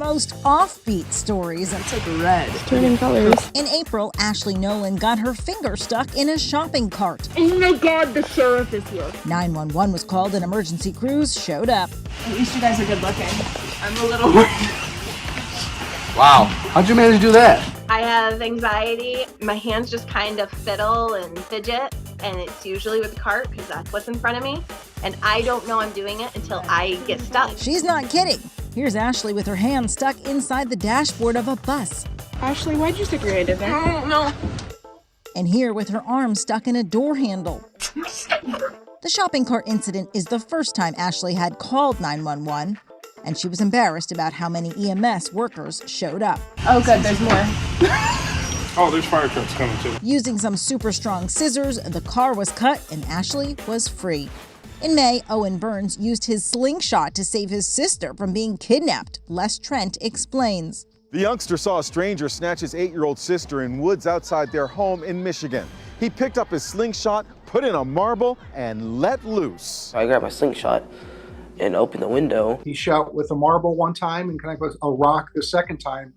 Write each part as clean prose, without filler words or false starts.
most offbeat stories. It's like red. It's turning colors. In April, Ashley Nolan got her finger stuck in a shopping cart. Oh my God, the sheriff is here. 911 was called, an emergency crews showed up. At least you guys are good looking. I'm a little worried. Wow, how'd you manage to do that? I have anxiety. My hands just kind of fiddle and fidget, and it's usually with the cart because that's what's in front of me. And I don't know I'm doing it until I get stuck. She's not kidding. Here's Ashley with her hand stuck inside the dashboard of a bus. Ashley, why'd you stick your hand in there? I don't know. And here with her arm stuck in a door handle. The shopping cart incident is the first time Ashley had called 911, and she was embarrassed about how many EMS workers showed up. Oh good, there's more. Oh, there's fire trucks coming too. Using some super strong scissors, the car was cut and Ashley was free. In May, Owen Burns used his slingshot to save his sister from being kidnapped. Les Trent explains. The youngster saw a stranger snatch his 8-year-old sister in woods outside their home in Michigan. He picked up his slingshot, put in a marble, and let loose. I grabbed my slingshot and opened the window. He shot with a marble one time and connected with a rock the second time.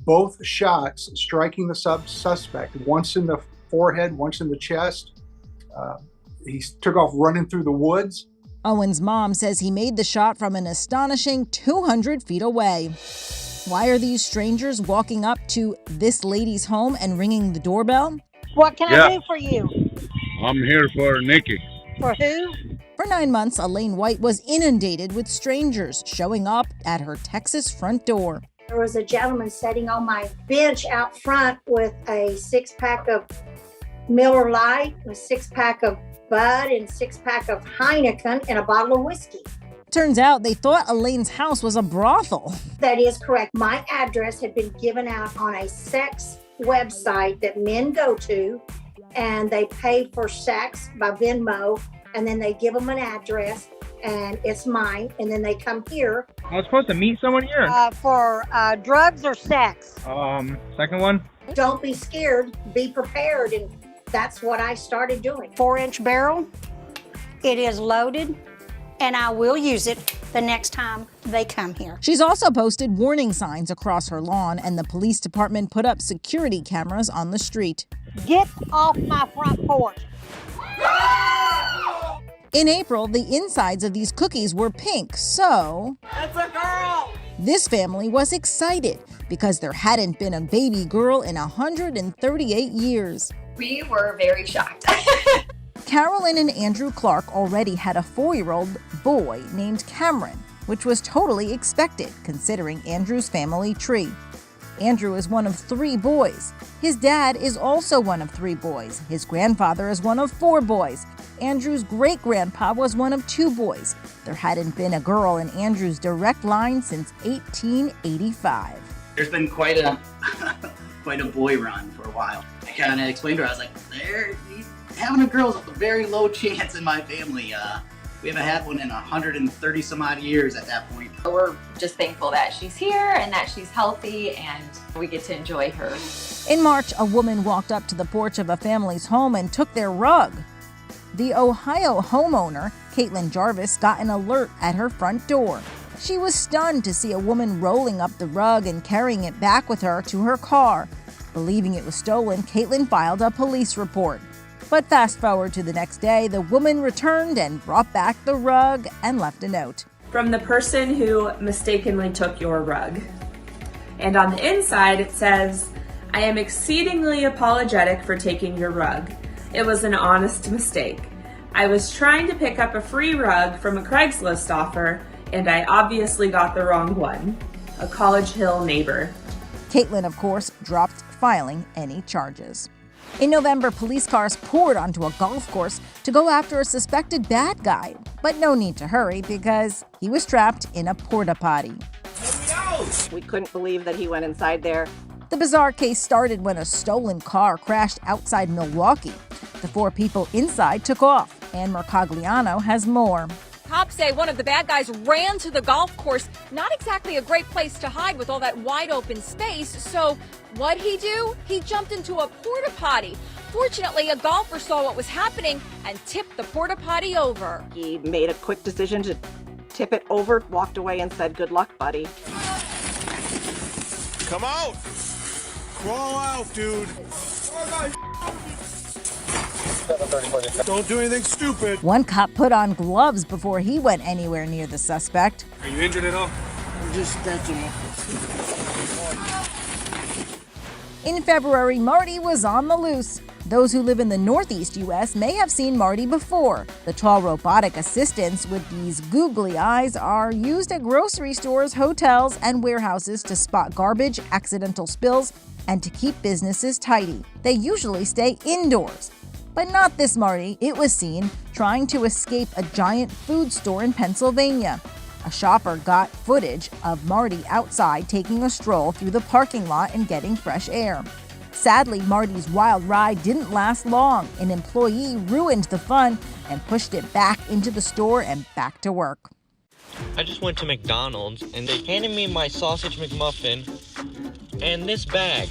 Both shots striking the suspect, once in the forehead, once in the chest. He took off running through the woods. Owen's mom says he made the shot from an astonishing 200 feet away. Why are these strangers walking up to this lady's home and ringing the doorbell? What can I do for you? I'm here for Nikki. For who? For 9 months, Elaine White was inundated with strangers showing up at her Texas front door. There was a gentleman sitting on my bench out front with a 6-pack of Miller Lite, a 6-pack of Bud, and 6-pack of Heineken, and a bottle of whiskey. Turns out they thought Elaine's house was a brothel. That is correct. My address had been given out on a sex website that men go to, and they pay for sex by Venmo, and then they give them an address, and it's mine, and then they come here. I was supposed to meet someone here. For drugs or sex? Second one. Don't be scared, be prepared, and that's what I started doing. 4-inch barrel, it is loaded, and I will use it the next time they come here. She's also posted warning signs across her lawn, and the police department put up security cameras on the street. Get off my front porch. In April, the insides of these cookies were pink, so That's a girl! this family was excited because there hadn't been a baby girl in 138 years. We were very shocked. Carolyn and Andrew Clark already had a 4-year-old boy named Cameron, which was totally expected considering Andrew's family tree. Andrew is one of 3 boys. His dad is also one of 3 boys. His grandfather is one of 4 boys. Andrew's great-grandpa was one of 2 boys. There hadn't been a girl in Andrew's direct line since 1885. There's been quite a quite a boy run for a while. I kind of explained to her, I was like, having a girl's a very low chance in my family. We haven't had one in 130 some odd years at that point. We're just thankful that she's here and that she's healthy and we get to enjoy her. In March, a woman walked up to the porch of a family's home and took their rug. The Ohio homeowner, Caitlin Jarvis, got an alert at her front door. She was stunned to see a woman rolling up the rug and carrying it back with her to her car. Believing it was stolen, Caitlin filed a police report. But fast forward to the next day, the woman returned and brought back the rug and left a note. From the person who mistakenly took your rug. And on the inside it says, I am exceedingly apologetic for taking your rug. It was an honest mistake. I was trying to pick up a free rug from a Craigslist offer, and I obviously got the wrong one. A College Hill neighbor. Caitlin, of course, dropped filing any charges. In November, police cars poured onto a golf course to go after a suspected bad guy. But no need to hurry because he was trapped in a porta potty. We couldn't believe that he went inside there. The bizarre case started when a stolen car crashed outside Milwaukee. The 4 people inside took off. Ann Mercogliano has more. Cops say one of the bad guys ran to the golf course. Not exactly a great place to hide with all that wide open space. So what'd he do? He jumped into a porta potty. Fortunately, a golfer saw what was happening and tipped the porta potty over. He made a quick decision to tip it over, walked away and said, good luck, buddy. Come out! Crawl out, dude! Don't do anything stupid! One cop put on gloves before he went anywhere near the suspect. Are you injured at all? I'm just scratching. In February, Marty was on the loose. Those who live in the Northeast U.S. may have seen Marty before. The tall robotic assistants with these googly eyes are used at grocery stores, hotels, and warehouses to spot garbage, accidental spills, and to keep businesses tidy. They usually stay indoors. But not this Marty. It was seen trying to escape a giant food store in Pennsylvania. A shopper got footage of Marty outside taking a stroll through the parking lot and getting fresh air. Sadly, Marty's wild ride didn't last long. An employee ruined the fun and pushed it back into the store and back to work. I just went to McDonald's and they handed me my sausage McMuffin and this bag.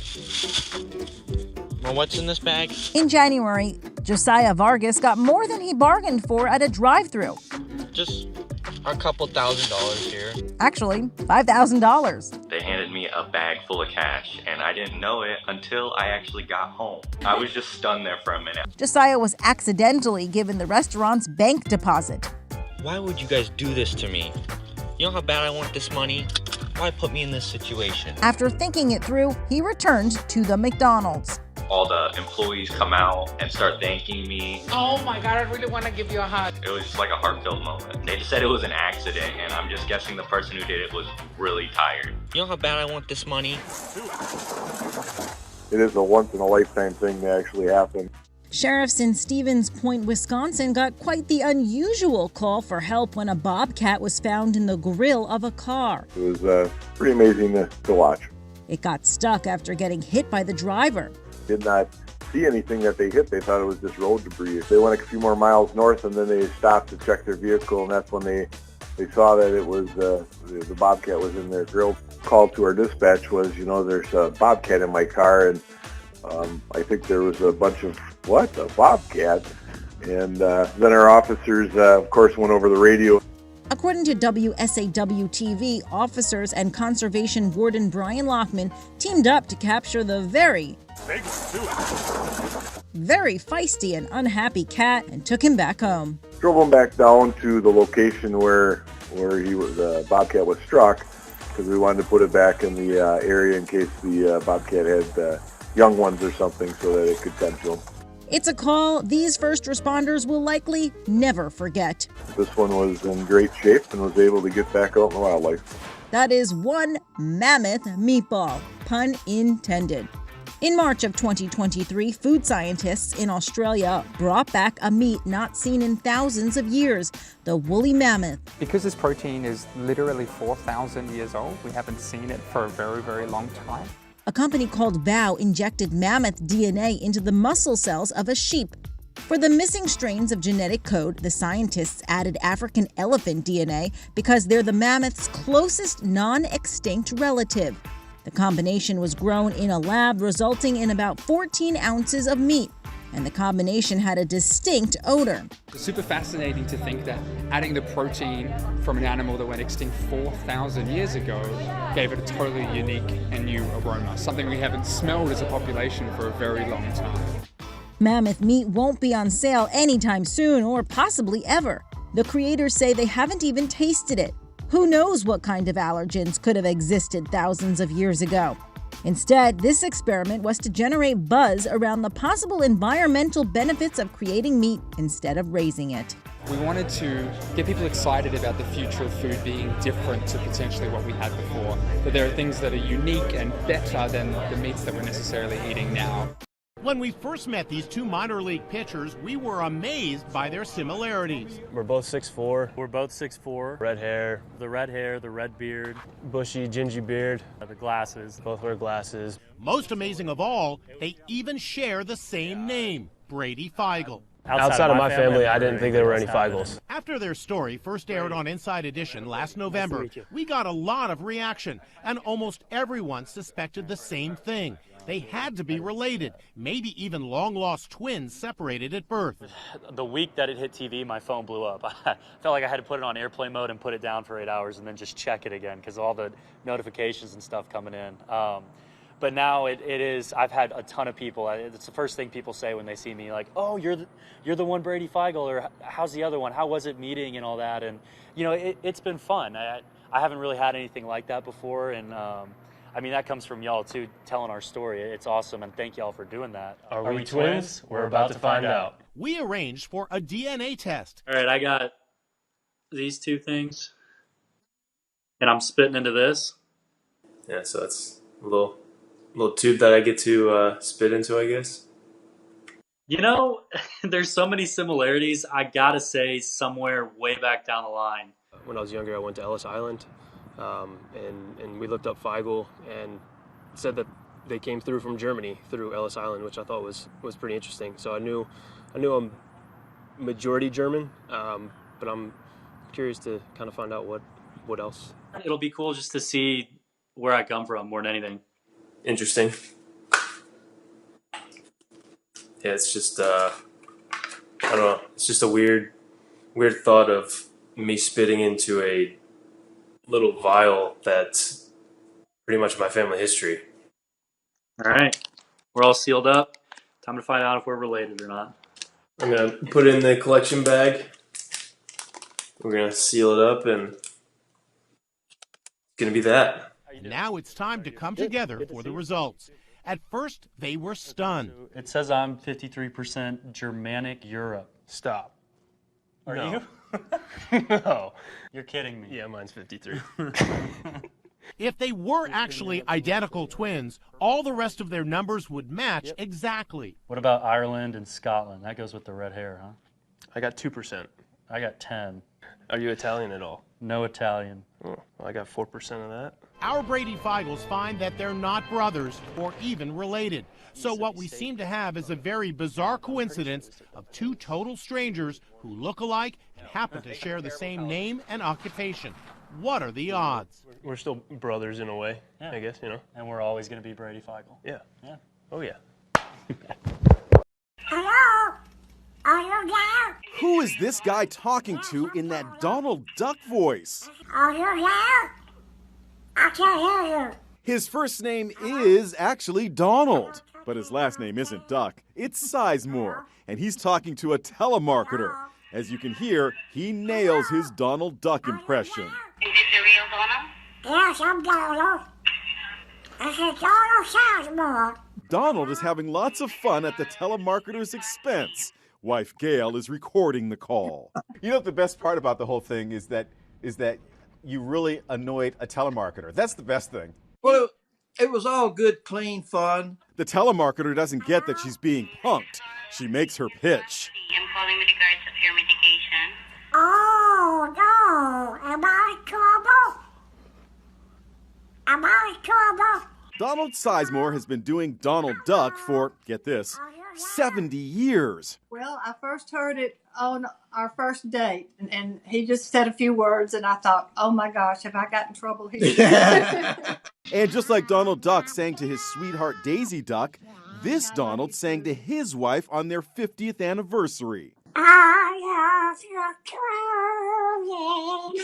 Well, what's in this bag? In January, Josiah Vargas got more than he bargained for at a drive-thru. Just a couple $1,000s here. Actually, $5,000. They handed me a bag full of cash, and I didn't know it until I actually got home. I was just stunned there for a minute. Josiah was accidentally given the restaurant's bank deposit. Why would you guys do this to me? You know how bad I want this money? Why put me in this situation? After thinking it through, he returned to the McDonald's. All the employees come out and start thanking me. Oh my God, I really want to give you a hug. It was just like a heartfelt moment. They just said it was an accident, and I'm just guessing the person who did it was really tired. You know how bad I want this money? It is a once-in-a-lifetime thing to actually happen. Sheriffs in Stevens Point, Wisconsin got quite the unusual call for help when a Bobcat was found in the grill of a car. It was pretty amazing to watch. It got stuck after getting hit by the driver. Did not see anything that they hit. They thought it was just road debris. They went a few more miles north and then they stopped to check their vehicle, and that's when they saw that it was the Bobcat was in their grill. Call to our dispatch was, there's a Bobcat in my car, and I think there was a bunch of, what, a Bobcat? And then our officers, of course, went over the radio. According to WSAW-TV, officers and conservation warden Brian Lockman teamed up to capture the very feisty and unhappy cat and took him back home. Drove him back down to the location where the Bobcat was struck, because we wanted to put it back in the area in case the Bobcat had young ones or something so that it could tend to them. It's a call these first responders will likely never forget. This one was in great shape and was able to get back out in the wildlife. That is one mammoth meatball, pun intended. In March of 2023, food scientists in Australia brought back a meat not seen in thousands of years, the woolly mammoth. Because this protein is literally 4,000 years old, we haven't seen it for a very, very long time. A company called Vow injected mammoth DNA into the muscle cells of a sheep. For the missing strains of genetic code, the scientists added African elephant DNA because they're the mammoth's closest non-extinct relative. The combination was grown in a lab, resulting in about 14 ounces of meat, and the combination had a distinct odor. It's super fascinating to think that adding the protein from an animal that went extinct 4,000 years ago gave it a totally unique and new aroma, something we haven't smelled as a population for a very long time. Mammoth meat won't be on sale anytime soon, or possibly ever. The creators say they haven't even tasted it. Who knows what kind of allergens could have existed thousands of years ago? Instead, this experiment was to generate buzz around the possible environmental benefits of creating meat instead of raising it. We wanted to get people excited about the future of food being different to potentially what we had before, that there are things that are unique and better than the meats that we're necessarily eating now. When we first met these two minor league pitchers, we were amazed by their similarities. We're both 6'4". We're both 6'4". Red hair, the red beard, bushy, gingy beard, the glasses. Both wear glasses. Most amazing of all, they even share the same name, Brady Feigl. Outside of my family, I didn't think there were any Feigls. After their story first aired on Inside Edition last November, we got a lot of reaction, and almost everyone suspected the same thing. They had to be related, maybe even long-lost twins separated at birth. The week that it hit TV, my phone blew up. I felt like I had to put it on airplane mode and put it down for 8 hours and then just check it again because all the notifications and stuff coming in. But now it is, I've had a ton of people, it's the first thing people say when they see me, like, oh, you're the one Brady Feigl, or how's the other one? How was it meeting and all that? And, you know, it's been fun. I haven't really had anything like that before, and I mean, that comes from y'all, too, telling our story. It's awesome, and thank y'all for doing that. Are we twins? We're about to find out. We arranged for a DNA test. All right, I got these two things, and I'm spitting into this. Yeah, so it's a little tube that I get to spit into, I guess. You know, there's so many similarities. I gotta say, somewhere way back down the line. When I was younger, I went to Ellis Island, and we looked up Feigl and said that they came through from Germany through Ellis Island, which I thought was pretty interesting. So I knew I'm majority German, but I'm curious to kind of find out what else. It'll be cool just to see where I come from more than anything. Interesting. Yeah, it's just I don't know. It's just a weird thought of me spitting into a little vial that's pretty much my family history. All right, we're all sealed up. Time to find out if we're related or not. I'm gonna put it in the collection bag. We're gonna seal it up, and it's gonna be that. Now it's time to come together for the results. At first, they were stunned. It says I'm 53% Germanic Europe. Stop. Are No. you? No. You're kidding me. Yeah, mine's 53. If they were actually identical twins, all the rest of their numbers would match exactly. What about Ireland and Scotland? That goes with the red hair, huh? I got 2%. I got 10. Are you Italian at all? No Italian. Oh, well, I got 4% of that. Our Brady Feigls find that they're not brothers or even related. So what we seem to have is a very bizarre coincidence of two total strangers who look alike and happen to share the same name and occupation. What are the odds? We're still brothers in a way, I guess, you know. And we're always going to be Brady Feigl. Yeah. Yeah. Oh, yeah. Hello? Are you there? Who is this guy talking to in that Donald Duck voice? Are you there? I can't hear you. His first name is actually Donald, but his last name isn't Duck. It's Sizemore, and he's talking to a telemarketer. As you can hear, he nails his Donald Duck impression. Is this the real Donald? Yes, I'm Donald. This is Donald Sizemore. Donald is having lots of fun at the telemarketer's expense. Wife Gail is recording the call. You know what the best part about the whole thing is that you really annoyed a telemarketer. That's the best thing. Well, it was all good, clean fun. The telemarketer doesn't get that she's being punked. She makes her pitch. I'm calling with regards of your medication. Oh, no. Am I in trouble? Am I in trouble? Donald Sizemore has been doing Donald Duck for, get this, 70 years. Well, I first heard it on our first date, and he just said a few words, and I thought, oh my gosh, have I got in trouble here? And just like Donald Duck sang to his sweetheart Daisy Duck, this Donald sang to his wife on their 50th anniversary. I love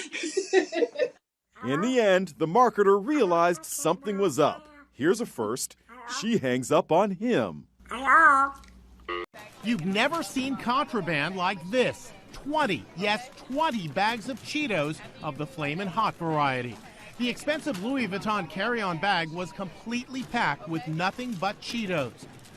you, In the end, the marketer realized something was up. Here's a first. She hangs up on him. Hello? You've never seen contraband like this. 20 bags of Cheetos of the Flamin' Hot variety. The expensive Louis Vuitton carry-on bag was completely packed with nothing but Cheetos.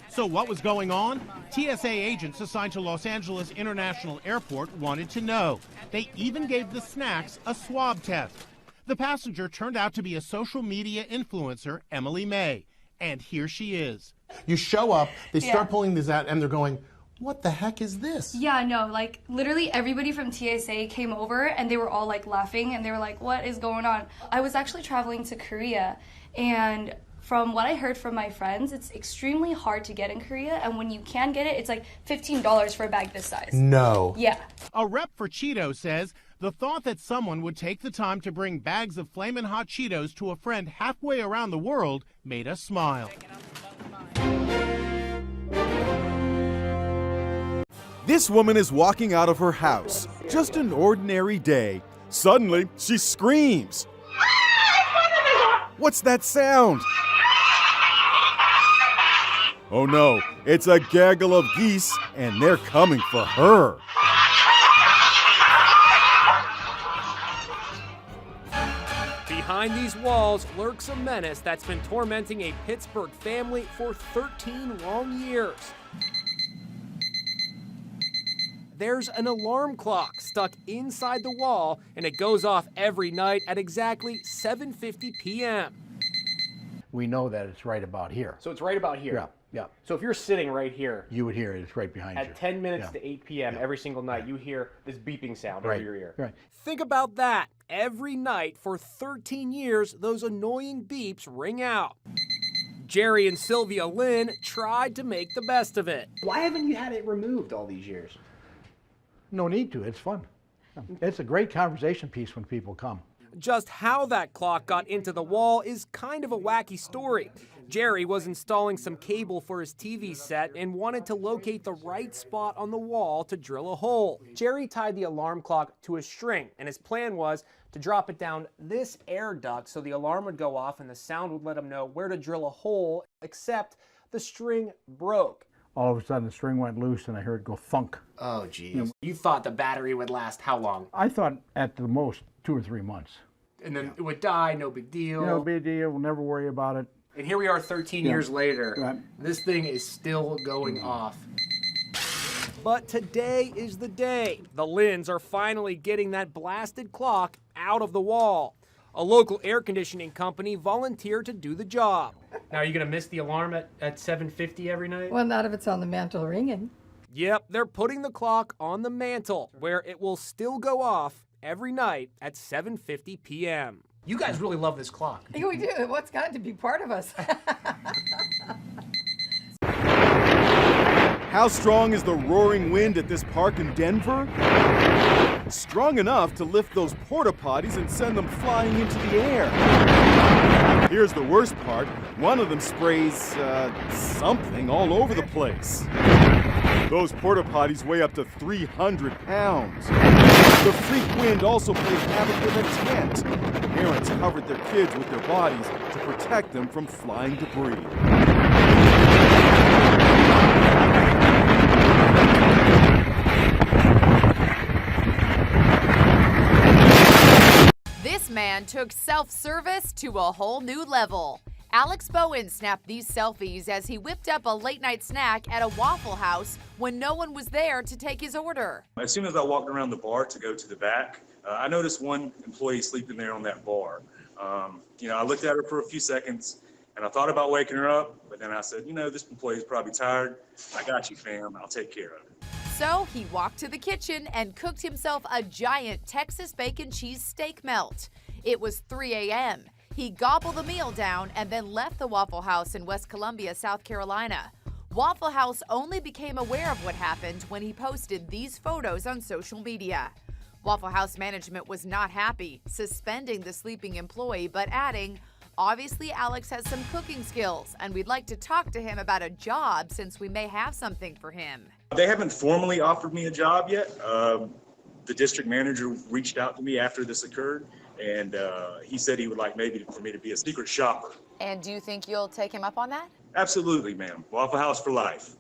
So what was going on? TSA agents assigned to Los Angeles International Airport wanted to know. They even gave the snacks a swab test. The passenger turned out to be a social media influencer, Emily May. And here she is. You show up, they start pulling these out, and they're going, what the heck is this? Yeah, no, like literally everybody from TSA came over and they were all like laughing and they were like, what is going on? I was actually traveling to Korea, and from what I heard from my friends, it's extremely hard to get in Korea, and when you can get it, it's like $15 for a bag this size. No. Yeah. A rep for Cheetos says the thought that someone would take the time to bring bags of Flamin' Hot Cheetos to a friend halfway around the world made us smile. This woman is walking out of her house. Just an ordinary day. Suddenly, she screams. What's that sound? Oh no, it's a gaggle of geese, and they're coming for her. Behind these walls lurks a menace that's been tormenting a Pittsburgh family for 13 long years. There's an alarm clock stuck inside the wall, and it goes off every night at exactly 7:50 p.m. We know that it's right about here. So it's right about here? Yeah, yeah. So if you're sitting right here, You would hear it. It's right behind you. at 10 minutes Yeah. to 8 p.m. every single night, you hear this beeping sound over Right, your ear. right. Think about that. Every night for 13 years, those annoying beeps ring out. Jerry and Sylvia Lynn tried to make the best of it. Why haven't you had it removed all these years? No need to. It's fun. It's a great conversation piece when people come. Just how that clock got into the wall is kind of a wacky story. Jerry was installing some cable for his TV set and wanted to locate the right spot on the wall to drill a hole. Jerry tied the alarm clock to a string, and his plan was to drop it down this air duct so the alarm would go off and the sound would let him know where to drill a hole, except the string broke. All of a sudden, the string went loose, and I heard it go thunk. Oh, geez. You thought the battery would last how long? I thought at the most 2 or 3 months. And then it would die, no big deal. No big deal. We'll never worry about it. And here we are 13 years later. Right. This thing is still going off. But today is the day. The Lynns are finally getting that blasted clock out of the wall. A local air conditioning company volunteered to do the job. Now, are you going to miss the alarm at 7:50 every night? Well, not if it's on the mantle ringing. Yep, they're putting the clock on the mantle, where it will still go off every night at 7:50 p.m. You guys really love this clock. Yeah, we do. What's got to be part of us? How strong is the roaring wind at this park in Denver? Strong enough to lift those porta potties and send them flying into the air. Here's the worst part. One of them sprays, something all over the place. Those porta potties weigh up to 300 pounds. The freak wind also played havoc with a tent. Parents covered their kids with their bodies to protect them from flying debris. This man took self-service to a whole new level. Alex Bowen snapped these selfies as he whipped up a late-night snack at a Waffle House when no one was there to take his order. As soon as I walked around the bar to go to the back, I noticed one employee sleeping there on that bar. I looked at her for a few seconds, and I thought about waking her up, but then I said, this employee's probably tired. I got you, fam. I'll take care of it. So he walked to the kitchen and cooked himself a giant Texas bacon cheese steak melt. It was 3 a.m. He gobbled the meal down and then left the Waffle House in West Columbia, South Carolina. Waffle House only became aware of what happened when he posted these photos on social media. Waffle House management was not happy, suspending the sleeping employee, but adding, obviously Alex has some cooking skills, and we'd like to talk to him about a job since we may have something for him. They haven't formally offered me a job yet. The district manager reached out to me after this occurred, and he said he would like maybe for me to be a secret shopper. And do you think you'll take him up on that? Absolutely, ma'am. Waffle House for life.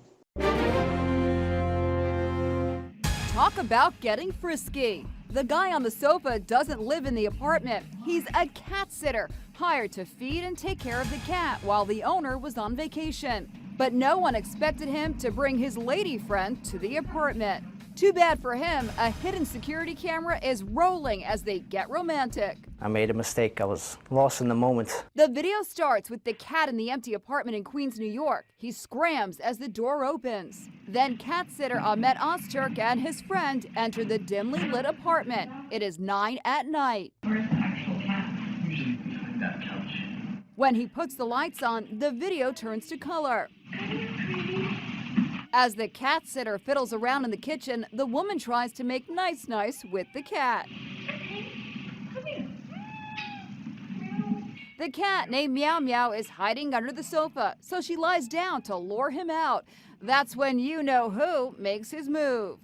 Talk about getting frisky. The guy on the sofa doesn't live in the apartment. He's a cat sitter, hired to feed and take care of the cat while the owner was on vacation. But no one expected him to bring his lady friend to the apartment. Too bad for him, a hidden security camera is rolling as they get romantic. I made a mistake. I was lost in the moment. The video starts with the cat in the empty apartment in Queens, New York. He scrams as the door opens. Then cat sitter Ahmet Ozturk and his friend enter the dimly lit apartment. It is 9 at night. When he puts the lights on, the video turns to color. As the cat sitter fiddles around in the kitchen, the woman tries to make nice with the cat. The cat named Meow Meow is hiding under the sofa, so she lies down to lure him out. That's when you know who makes his move.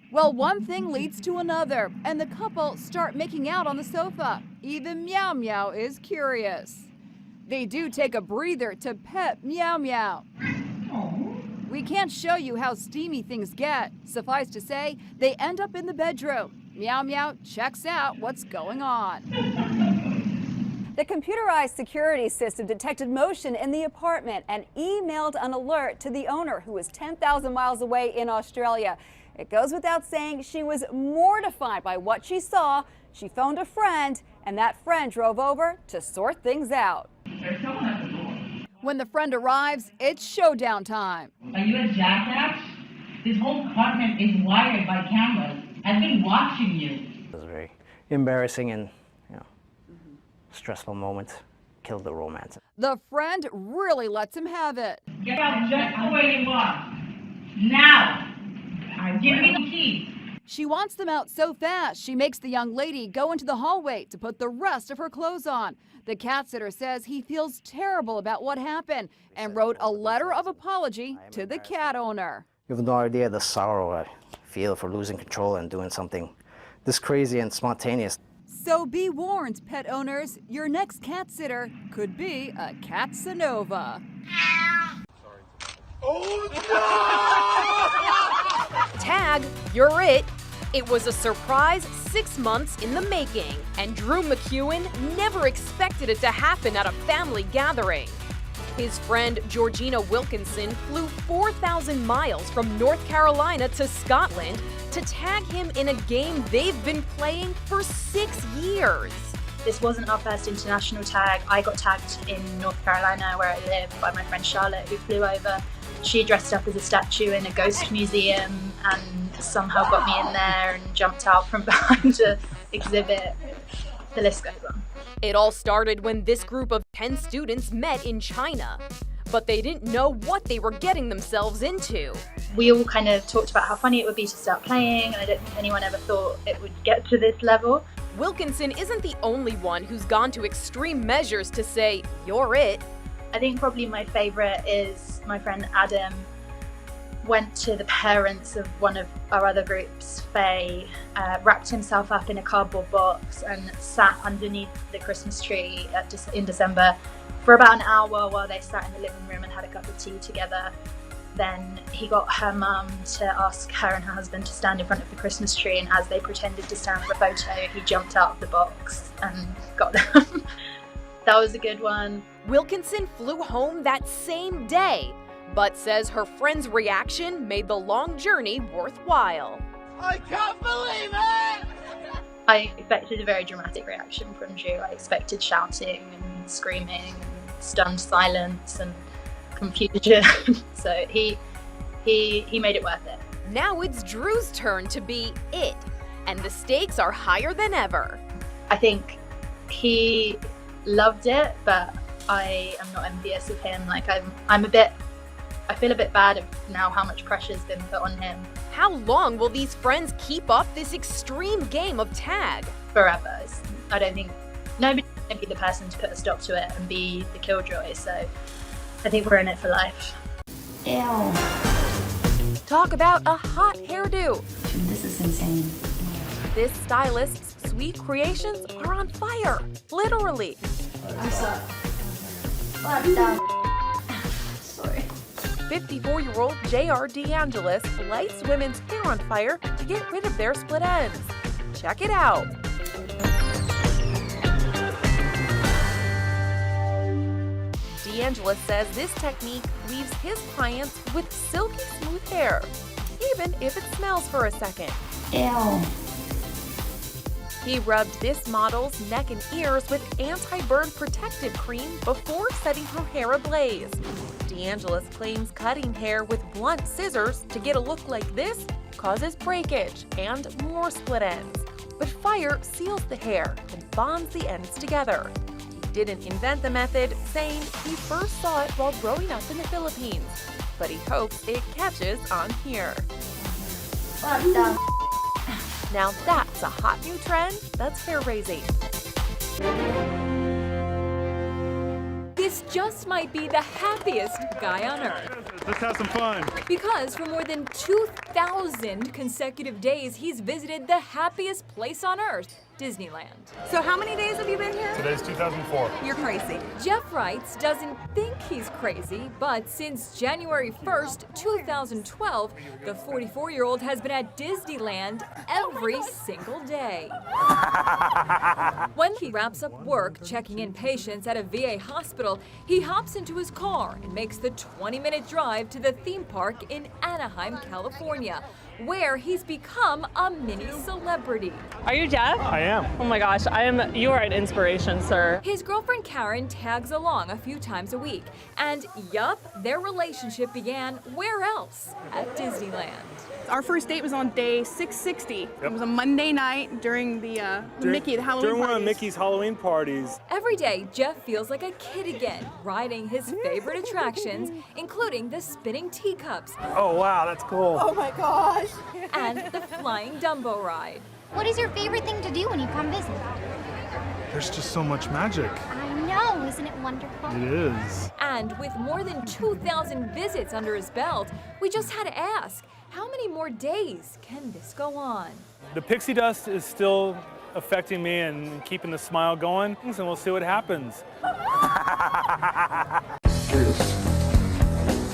Well, one thing leads to another, and the couple start making out on the sofa. Even Meow Meow is curious. They do take a breather to pet Meow Meow. We can't show you how steamy things get. Suffice to say, they end up in the bedroom. Meow Meow checks out what's going on. The computerized security system detected motion in the apartment and emailed an alert to the owner, who was 10,000 miles away in Australia. It goes without saying she was mortified by what she saw. She phoned a friend, and that friend drove over to sort things out. There's someone at the door. When the friend arrives, it's showdown time. Are you a jackass? This whole apartment is wired by cameras. I've been watching you. It was a very embarrassing and stressful moment. Killed the romance. The friend really lets him have it. Get out just the way you are. Now! Give me the keys. She wants them out so fast, she makes the young lady go into the hallway to put the rest of her clothes on. The cat sitter says he feels terrible about what happened and wrote a letter of apology to the cat owner. You have no idea the sorrow I feel for losing control and doing something this crazy and spontaneous. So be warned, pet owners, your next cat sitter could be a Catsanova. Oh no! Tag, you're it. It was a surprise 6 months in the making, and Drew McEwen never expected it to happen at a family gathering. His friend Georgina Wilkinson flew 4,000 miles from North Carolina to Scotland to tag him in a game they've been playing for 6 years. This wasn't our first international tag. I got tagged in North Carolina, where I live, by my friend Charlotte, who flew over. She dressed up as a statue in a ghost museum and somehow got me in there and jumped out from behind an exhibit. The list goes on. It all started when this group of 10 students met in China, but they didn't know what they were getting themselves into. We all kind of talked about how funny it would be to start playing, and I don't think anyone ever thought it would get to this level. Wilkinson isn't the only one who's gone to extreme measures to say, you're it. I think probably my favourite is my friend Adam went to the parents of one of our other groups, Faye, wrapped himself up in a cardboard box and sat underneath the Christmas tree in December for about an hour while they sat in the living room and had a cup of tea together. Then he got her mum to ask her and her husband to stand in front of the Christmas tree, and as they pretended to stand for a photo, he jumped out of the box and got them. That was a good one. Wilkinson flew home that same day, but says her friend's reaction made the long journey worthwhile. I can't believe it! I expected a very dramatic reaction from Drew. I expected shouting and screaming and stunned silence and confusion. So he made it worth it. Now it's Drew's turn to be it, and the stakes are higher than ever. I think he loved it, but I am not envious of him. Like I feel a bit bad of now how much pressure's been put on him. How long will these friends keep up this extreme game of tag? Forever. I don't think nobody can be the person to put a stop to it and be the killjoy. So I think we're in it for life. Ew. Talk about a hot hairdo. This is insane. This stylist's sweet creations are on fire, literally. What's up? What's up? Sorry. 54-year-old J.R. DeAngelis lights women's hair on fire to get rid of their split ends. Check it out. DeAngelis says this technique leaves his clients with silky smooth hair, even if it smells for a second. Ew. He rubbed this model's neck and ears with anti-burn protective cream before setting her hair ablaze. DeAngelis claims cutting hair with blunt scissors to get a look like this causes breakage and more split ends. But fire seals the hair and bonds the ends together. He didn't invent the method, saying he first saw it while growing up in the Philippines, but he hopes it catches on here. What the? Now that's a hot new trend that's hair raising. This just might be the happiest guy on earth. Let's have some fun. Because for more than 2,000 consecutive days, he's visited the happiest place on earth, Disneyland. So how many days have you been here? Today's 2004. You're crazy. Jeff writes doesn't think he's crazy, but since January 1st, 2012, the 44-year-old has been at Disneyland every single day. When he wraps up work checking in patients at a VA hospital, he hops into his car and makes the 20-minute drive to the theme park in Anaheim, California, where he's become a mini celebrity. Are you Jeff? I am. Oh my gosh, you are an inspiration, sir. His girlfriend Karen tags along a few times a week, and yup, their relationship began where else? At Disneyland. Our first date was on day 660. Yep. It was a Monday night during the Halloween During one of parties. Mickey's Halloween parties. Every day, Jeff feels like a kid again, riding his favorite attractions, including the spinning teacups. Oh wow, that's cool. Oh my gosh. And the flying Dumbo ride. What is your favorite thing to do when you come visit? There's just so much magic. I know, isn't it wonderful? It is. And with more than 2,000 visits under his belt, we just had to ask, how many more days can this go on? The pixie dust is still affecting me and keeping the smile going, and we'll see what happens.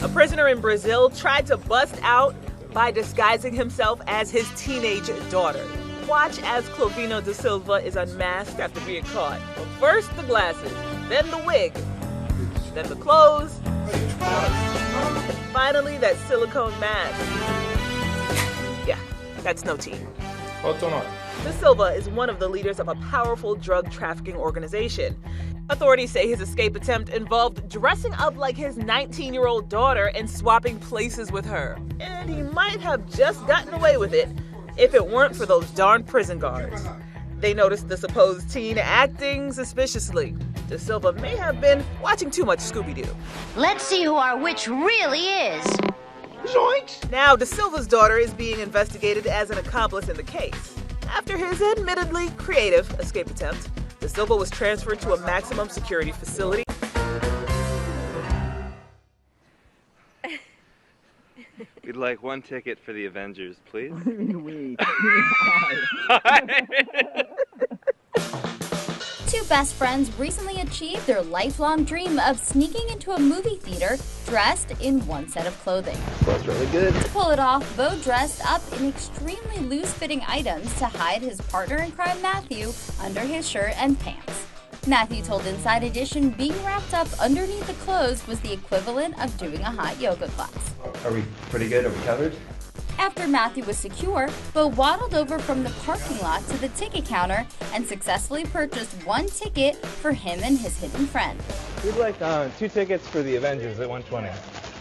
A prisoner in Brazil tried to bust out by disguising himself as his teenage daughter. Watch as Clovino da Silva is unmasked after being caught. First the glasses, then the wig, then the clothes, finally that silicone mask. Yeah, that's no teen. Da Silva is one of the leaders of a powerful drug trafficking organization. Authorities say his escape attempt involved dressing up like his 19-year-old daughter and swapping places with her. And he might have just gotten away with it if it weren't for those darn prison guards. They noticed the supposed teen acting suspiciously. Da Silva may have been watching too much Scooby-Doo. Let's see who our witch really is. Zoinks! Now, Da Silva's daughter is being investigated as an accomplice in the case. After his admittedly creative escape attempt, Da Silva was transferred to a maximum security facility. We'd like one ticket for the Avengers, please. Two best friends recently achieved their lifelong dream of sneaking into a movie theater dressed in one set of clothing. That's really good. To pull it off, Bo dressed up in extremely loose-fitting items to hide his partner in crime, Matthew, under his shirt and pants. Matthew told Inside Edition being wrapped up underneath the clothes was the equivalent of doing a hot yoga class. Are we pretty good? Are we covered? After Matthew was secure, Bo waddled over from the parking lot to the ticket counter and successfully purchased one ticket for him and his hidden friend. We'd like 2 tickets for the Avengers at 120.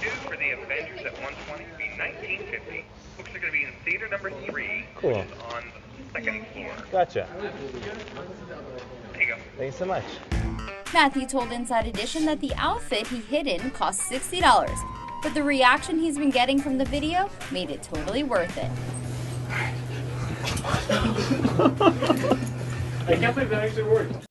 2 for the Avengers at 120 would be $19.50. Books are going to be in theater number 3, Cool. which is on the 2nd floor. Gotcha. There you go. Thanks so much. Matthew told Inside Edition that the outfit he hid in cost $60, but the reaction he's been getting from the video made it totally worth it. I can't believe that actually worked.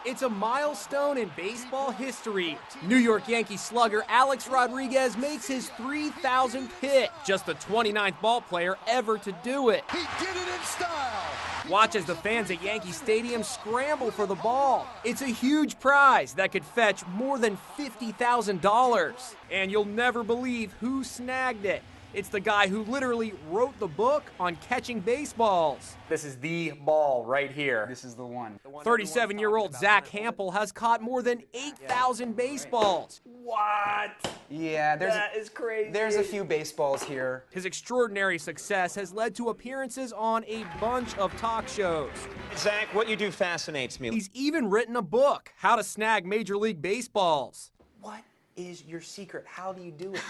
It's a milestone in baseball history. New York Yankees slugger Alex Rodriguez makes his 3,000th hit, just the 29th ball player ever to do it. He did it in style. Watch as the fans at Yankee Stadium scramble for the ball. It's a huge prize that could fetch more than $50,000. And you'll never believe who snagged it. It's the guy who literally wrote the book on catching baseballs. This is the ball right here. This is the one. 37-year-old Zach Hampel has caught more than 8,000 baseballs. What? Yeah, That is crazy. There's a few baseballs here. His extraordinary success has led to appearances on a bunch of talk shows. Zach, what you do fascinates me. He's even written a book, How to Snag Major League Baseballs. What is your secret? How do you do it?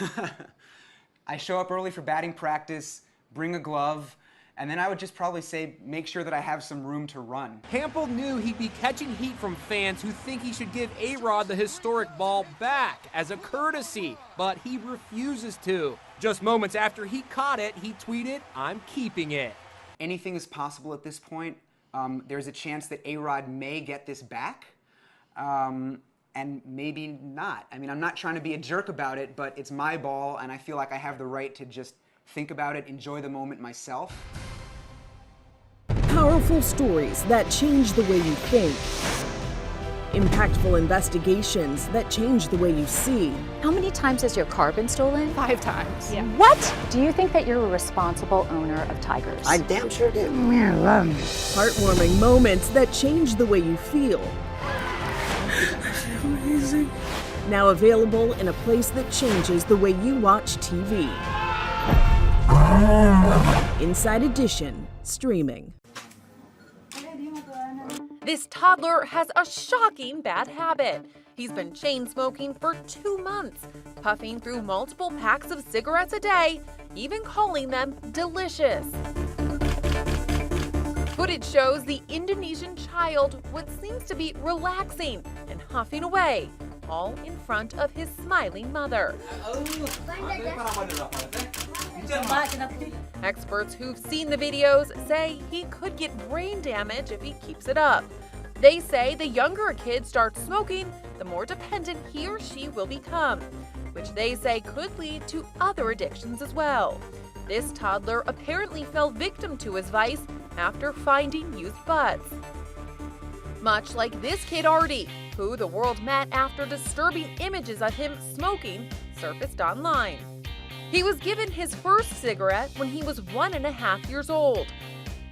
I show up early for batting practice, bring a glove, and then I would just probably say, make sure that I have some room to run. Hampel knew he'd be catching heat from fans who think he should give A-Rod the historic ball back as a courtesy, but he refuses to. Just moments after he caught it, he tweeted, "I'm keeping it." anything is possible at this point. There's a chance that A-Rod may get this back, and maybe not. I mean, I'm not trying to be a jerk about it, but it's my ball, and I feel like I have the right to just think about it, enjoy the moment myself. Powerful stories that change the way you think. Impactful investigations that change the way you see. How many times has your car been stolen? 5 times. Yeah. What? Do you think that you're a responsible owner of tigers? I damn sure do. Heartwarming moments that change the way you feel. Amazing. Now available in a place that changes the way you watch TV. Inside Edition, streaming. This toddler has a shocking bad habit. He's been chain smoking for 2 months, puffing through multiple packs of cigarettes a day, even calling them delicious. Footage shows the Indonesian child what seems to be relaxing and huffing away, all in front of his smiling mother. Experts who've seen the videos say he could get brain damage if he keeps it up. They say the younger a kid starts smoking, the more dependent he or she will become, which they say could lead to other addictions as well. This toddler apparently fell victim to his vice after finding used butts. Much like this kid Artie, who the world met after disturbing images of him smoking surfaced online. He was given his first cigarette when he was 1.5 years old.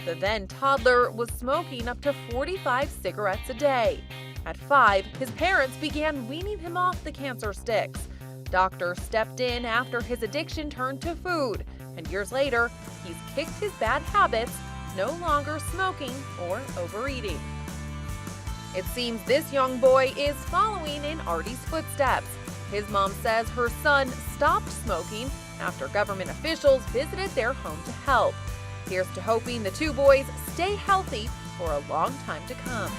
The then toddler was smoking up to 45 cigarettes a day. At 5, his parents began weaning him off the cancer sticks. Doctors stepped in after his addiction turned to food, and years later, he's kicked his bad habits, no longer smoking or overeating. It seems this young boy is following in Artie's footsteps. His mom says her son stopped smoking after government officials visited their home to help. Here's to hoping the 2 boys stay healthy for a long time to come.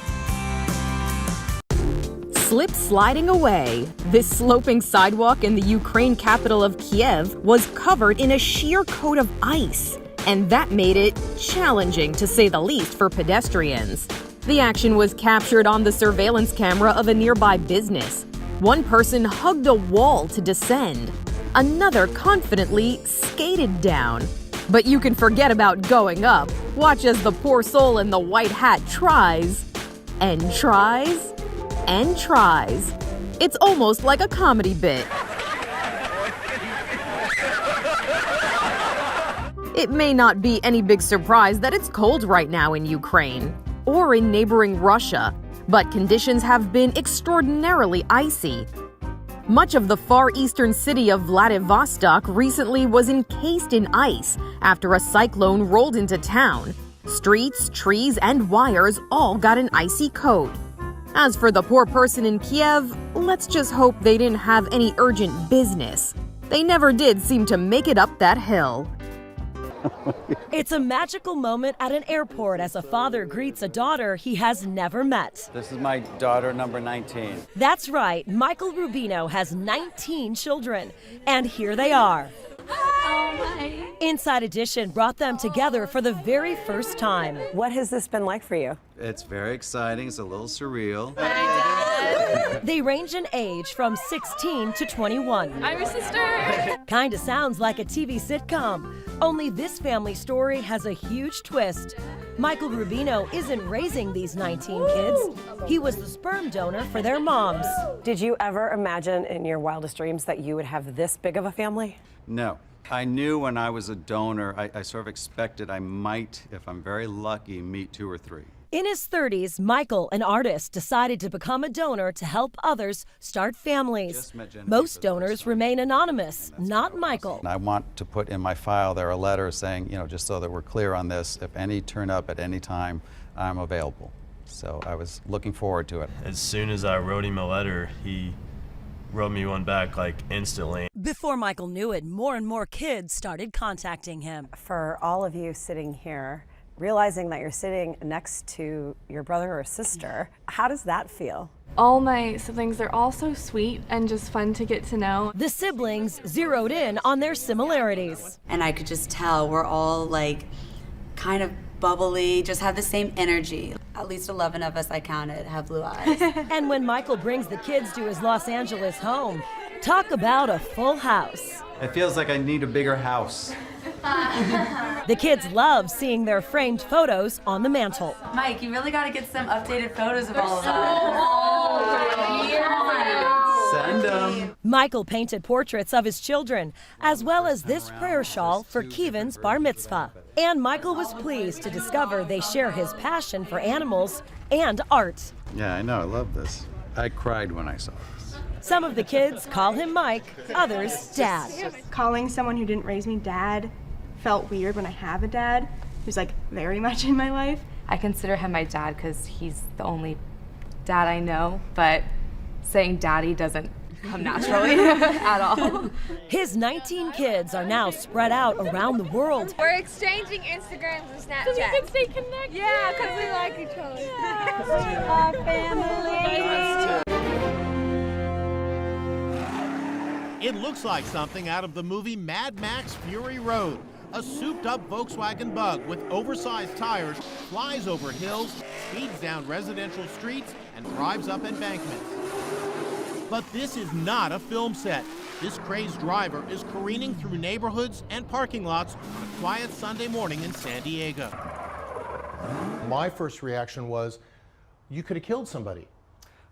Slip sliding away. This sloping sidewalk in the Ukraine capital of Kiev was covered in a sheer coat of ice, and that made it challenging, to say the least, for pedestrians. The action was captured on the surveillance camera of a nearby business. One person hugged a wall to descend. Another confidently skated down. But you can forget about going up. Watch as the poor soul in the white hat tries, and tries, and tries. It's almost like a comedy bit. It may not be any big surprise that it's cold right now in Ukraine or in neighboring Russia, but conditions have been extraordinarily icy. Much of the far eastern city of Vladivostok recently was encased in ice after a cyclone rolled into town. Streets, trees, and wires all got an icy coat. As for the poor person in Kiev, let's just hope they didn't have any urgent business. They never did seem to make it up that hill. It's a magical moment at an airport as a father greets a daughter he has never met. This is my daughter, number 19. That's right, Michael Rubino has 19 children, and here they are. Inside Edition brought them together for the very first time. What has this been like for you? It's very exciting. It's a little surreal. They range in age from 16 to 21. I'm your sister. Kinda sounds like a TV sitcom, only this family story has a huge twist. Michael Rubino isn't raising these 19 kids. He was the sperm donor for their moms. Did you ever imagine in your wildest dreams that you would have this big of a family? No. I knew when I was a donor, I sort of expected I might, if I'm very lucky, meet 2 or 3. In his 30s, Michael, an artist, decided to become a donor to help others start families. Most donors remain anonymous, not Michael. I want to put in my file there a letter saying, just so that we're clear on this, if any turn up at any time, I'm available. So I was looking forward to it. As soon as I wrote him a letter, he wrote me one back instantly. Before Michael knew it, more and more kids started contacting him. For all of you sitting here, realizing that you're sitting next to your brother or sister, how does that feel? All my siblings, they're all so sweet and just fun to get to know. The siblings zeroed in on their similarities. And I could just tell we're all kind of bubbly, just have the same energy. At least 11 of us I counted have blue eyes. And when Michael brings the kids to his Los Angeles home, talk about a full house. It feels like I need a bigger house. The kids love seeing their framed photos on the mantle. Mike, you really got to get some updated photos of all of us. Send them. Michael painted portraits of his children, as well as this prayer shawl for Keevan's bar mitzvah. And Michael was pleased to discover they share his passion for animals and art. Yeah, I know. I love this. I cried when I saw this. Some of the kids call him Mike, others Dad. Calling someone who didn't raise me dad felt weird when I have a dad who's like very much in my life. I consider him my dad because he's the only dad I know, but saying daddy doesn't come naturally at all. His 19 kids are now spread out around the world. We're exchanging Instagrams and Snapchats. So we can stay connected. Yeah, because we like each other. Yeah. Our family. It looks like something out of the movie Mad Max Fury Road. A souped-up Volkswagen Bug with oversized tires flies over hills, speeds down residential streets, and drives up embankments. But this is not a film set. This crazed driver is careening through neighborhoods and parking lots on a quiet Sunday morning in San Diego. My first reaction was, you could have killed somebody.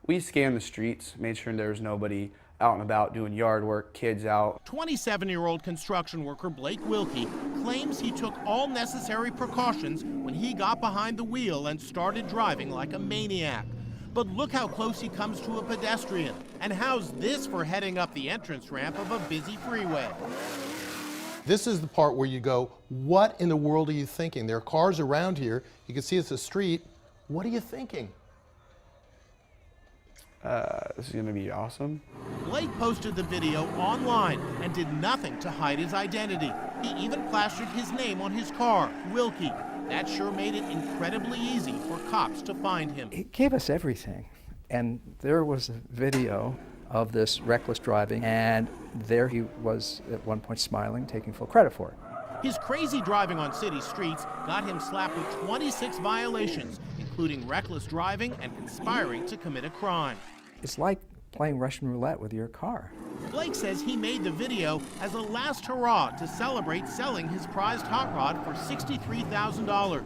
We scanned the streets, made sure there was nobody out and about doing yard work, kids out. 27-year-old construction worker Blake Wilkey claims he took all necessary precautions when he got behind the wheel and started driving like a maniac. But look how close he comes to a pedestrian. And how's this for heading up the entrance ramp of a busy freeway? This is the part where you go, what in the world are you thinking? There are cars around here. You can see it's a street. What are you thinking? This is gonna be awesome. Blake posted the video online and did nothing to hide his identity. He even plastered his name on his car, Wilkey. That sure made it incredibly easy for cops to find him. He gave us everything. And there was a video of this reckless driving, and there he was at one point smiling, taking full credit for it. His crazy driving on city streets got him slapped with 26 violations, including reckless driving and conspiring to commit a crime. It's like playing Russian roulette with your car. Blake says he made the video as a last hurrah to celebrate selling his prized hot rod for $63,000.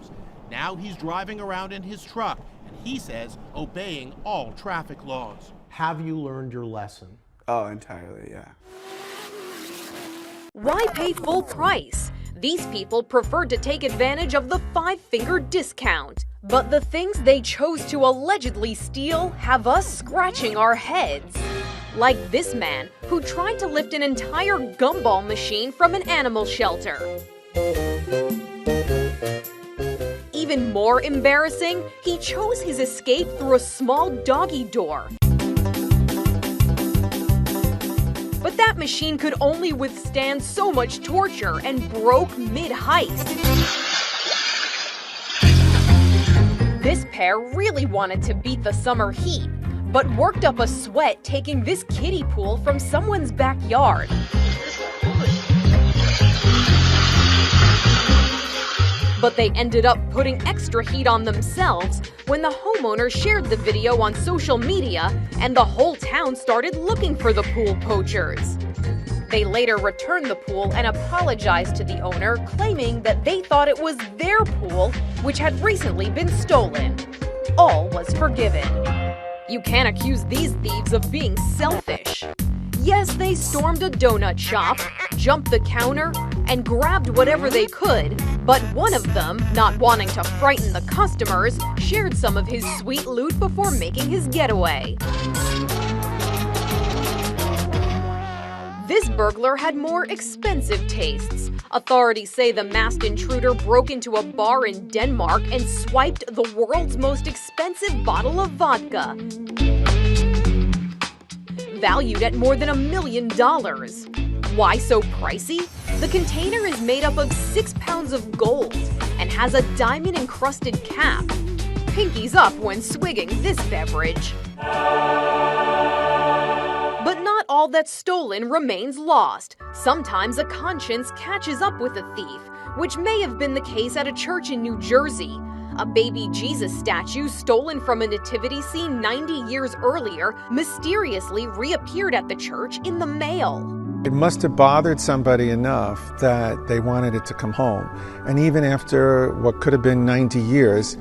Now he's driving around in his truck, and he says obeying all traffic laws. Have you learned your lesson? Oh, entirely, yeah. Why pay full price? These people preferred to take advantage of the 5-finger discount. But the things they chose to allegedly steal have us scratching our heads. Like this man, who tried to lift an entire gumball machine from an animal shelter. Even more embarrassing, he chose his escape through a small doggy door. But that machine could only withstand so much torture and broke mid-heist. This pair really wanted to beat the summer heat, but worked up a sweat taking this kiddie pool from someone's backyard. But they ended up putting extra heat on themselves when the homeowner shared the video on social media and the whole town started looking for the pool poachers. They later returned the pool and apologized to the owner, claiming that they thought it was their pool, which had recently been stolen. All was forgiven. You can't accuse these thieves of being selfish. Yes, they stormed a donut shop, jumped the counter, and grabbed whatever they could, but one of them, not wanting to frighten the customers, shared some of his sweet loot before making his getaway. This burglar had more expensive tastes. Authorities say the masked intruder broke into a bar in Denmark and swiped the world's most expensive bottle of vodka, valued at more than $1 million. Why so pricey? The container is made up of 6 pounds of gold and has a diamond-encrusted cap. Pinkies up when swigging this beverage. But not all that's stolen remains lost. Sometimes a conscience catches up with a thief, which may have been the case at a church in New Jersey. A baby Jesus statue stolen from a nativity scene 90 years earlier mysteriously reappeared at the church in the mail. It must have bothered somebody enough that they wanted it to come home. And even after what could have been 90 years,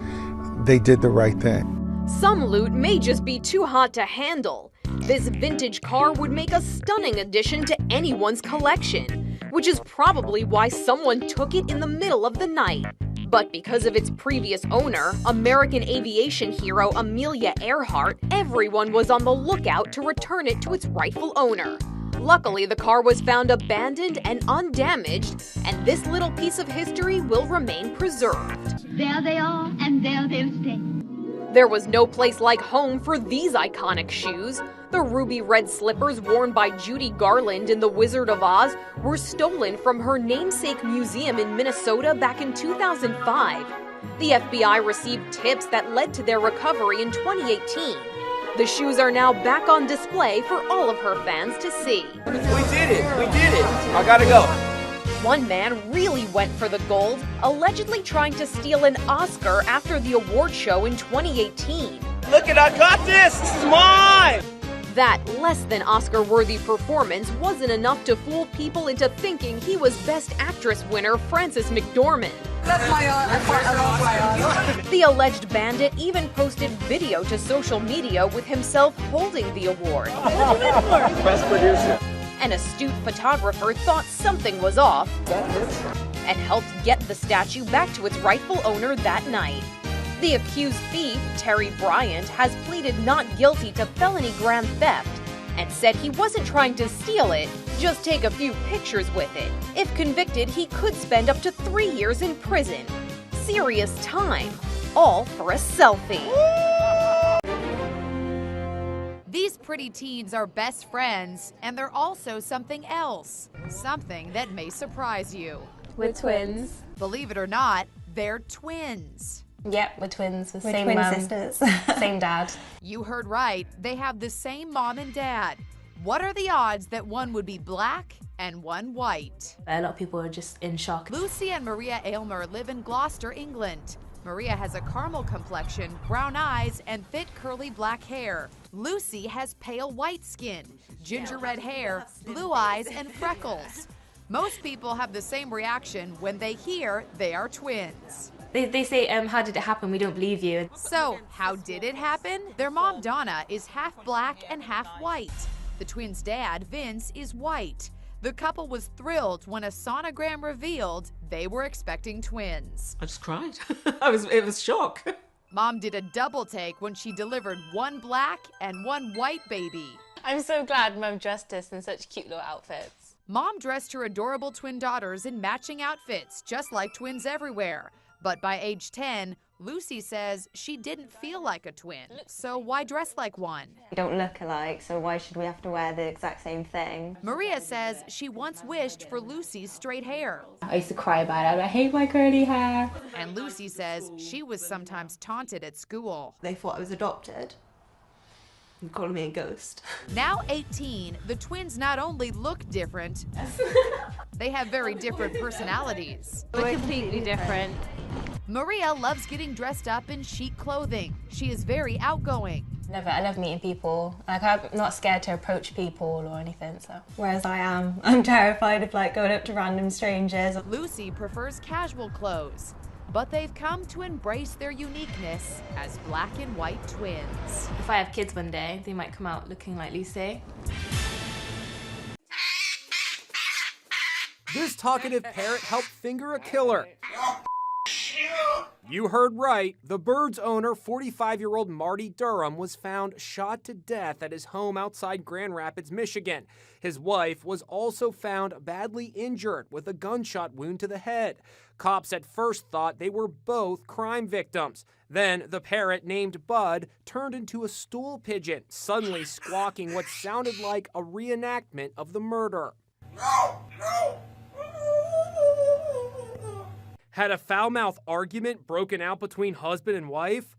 they did the right thing. Some loot may just be too hot to handle. This vintage car would make a stunning addition to anyone's collection, which is probably why someone took it in the middle of the night. But because of its previous owner, American aviation hero Amelia Earhart, everyone was on the lookout to return it to its rightful owner. Luckily, the car was found abandoned and undamaged, and this little piece of history will remain preserved. There they are, and there they'll stay. There was no place like home for these iconic shoes. The ruby red slippers worn by Judy Garland in The Wizard of Oz were stolen from her namesake museum in Minnesota back in 2005. The FBI received tips that led to their recovery in 2018. The shoes are now back on display for all of her fans to see. We did it! We did it! I gotta go. One man really went for the gold, allegedly trying to steal an Oscar after the award show in 2018. Look it, I got this! This is mine! That less than Oscar-worthy performance wasn't enough to fool people into thinking he was Best Actress winner Frances McDormand. That's my art. The alleged bandit even posted video to social media with himself holding the award. Best producer. An astute photographer thought something was off and helped get the statue back to its rightful owner that night. The accused thief, Terry Bryant, has pleaded not guilty to felony grand theft and said he wasn't trying to steal it, just take a few pictures with it. If convicted, he could spend up to 3 years in prison. Serious time, all for a selfie. These pretty teens are best friends, and they're also something else. Something that may surprise you. We're twins. Believe it or not, they're twins. Yep, we're twins. We're Same twin mom. sisters. Same dad. You heard right. They have the same mom and dad. What are the odds that one would be black and one white? A lot of people are just in shock. Lucy and Maria Aylmer live in Gloucester, England. Maria has a caramel complexion, brown eyes, and thick curly black hair. Lucy has pale white skin, ginger red hair, blue eyes, and freckles. Most people have the same reaction when they hear they are twins. They say, how did it happen? We don't believe you. So, how did it happen? Their mom, Donna, is half black and half white. The twins' dad, Vince, is white. The couple was thrilled when a sonogram revealed they were expecting twins. I just cried. It was shock. Mom did a double take when she delivered one black and one white baby. I'm so glad Mum dressed us in such cute little outfits. Mom dressed her adorable twin daughters in matching outfits, just like twins everywhere. But by age 10, Lucy says she didn't feel like a twin, so why dress like one? We don't look alike, so why should we have to wear the exact same thing? Maria says she once wished for Lucy's straight hair. I used to cry about it. I hate my curly hair. And Lucy says she was sometimes taunted at school. They thought I was adopted. You're calling me a ghost. Now 18, the twins not only look different, they have very different personalities. We're completely different. Maria loves getting dressed up in chic clothing. She is very outgoing. I love meeting people. Like, I'm not scared to approach people or anything, so. Whereas I'm terrified of going up to random strangers. Lucy prefers casual clothes, but they've come to embrace their uniqueness as black and white twins. If I have kids one day, they might come out looking like Lucy. This talkative parrot helped finger a killer. You heard right. The bird's owner, 45-year-old Marty Durham, was found shot to death at his home outside Grand Rapids, Michigan. His wife was also found badly injured with a gunshot wound to the head. Cops at first thought they were both crime victims. Then the parrot, named Bud, turned into a stool pigeon, suddenly squawking what sounded like a reenactment of the murder. Had a foul-mouthed argument broken out between husband and wife?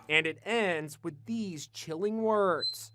And it ends with these chilling words.